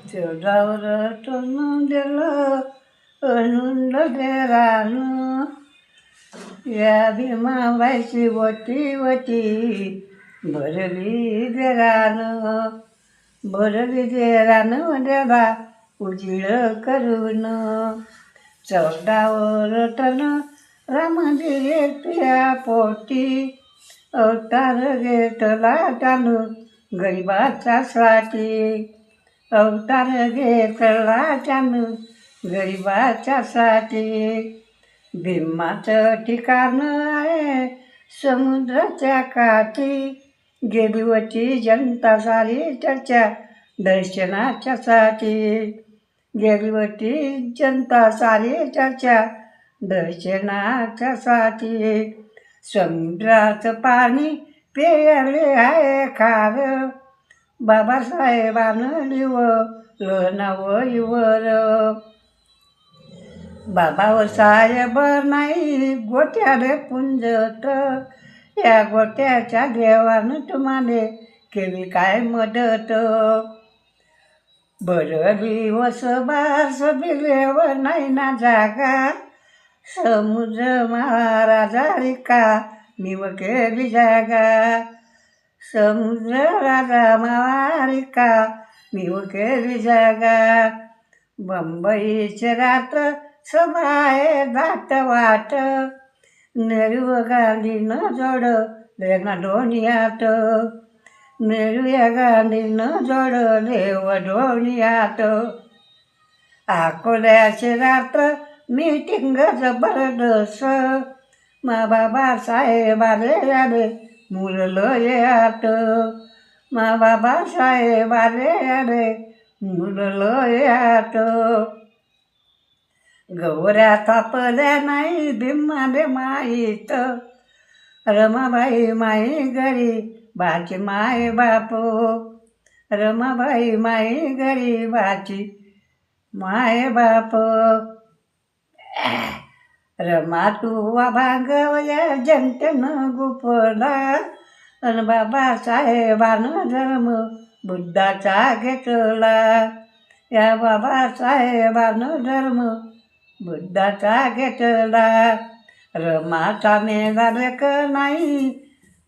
चौदावर tone दिलं अनुंड रानं या भीमाबाईची वटी वटी भरली देरानं भरली देरानं देवा उजीळ करून चौदावर टन रामजी तुया पोटी अवतार घेतला त्यानं गरिबाच्या साठी अवतार घेतला त्यानं गरिबाच्या साठी भीमाचं ठिकाण आहे समुद्राच्या काठी गेलीवची जनता सारी चर्चा दर्शनाच्या साठी गेलीवची जनता सारी चर्चा दर्शनाच्या साठी समुद्राचं पाणी प्यायले आहे खार बाबासाहेबानं लिहिलं नाव इवर बाबावर साहेब नाही गोट्याले पुंजत या गोट्याच्या देवानं तुम्हाला केली काय मदत भरली वसबास बिलेव नाही ना जागा समुद्र महाराजा रिका मी केली जागा समुद्र राजा महारिका मी केली जागा बंबईचे रात्र सभाए दाट वाट नेहरू गांधीनं जोडले डोनियात नेहरू गांधीनं जोडले डोनियात अकोल्याचे रात्र मीटिंग जबरदस्त मा बाबासाहेब आले मुलं यात मा बाबासाहेब आले मुलं यात गौऱ्या थापल्या नाही भीमाले माहीत रमाबाई माई घरी बाची माय बाप रमाबाई माई घरी बाची माय बाप रमा तू भागवल्या जनतेनं गुपला अन बाबासाहेबानं धर्म बुद्धाचा घेतला या बाबासाहेबानं धर्म बुद्धाचा घेतला रमाचा मेघालक नाही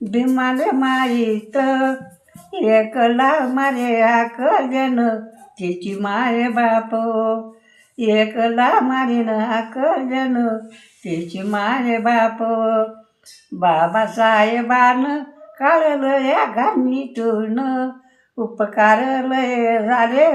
भीमाले माहीत एकला मारे आकर्जन तिची माय बाप एकला मारीन आकर्जन तिची माय बाप बाबासाहेबानं काढलं या घाणीतून उपकार लय झाले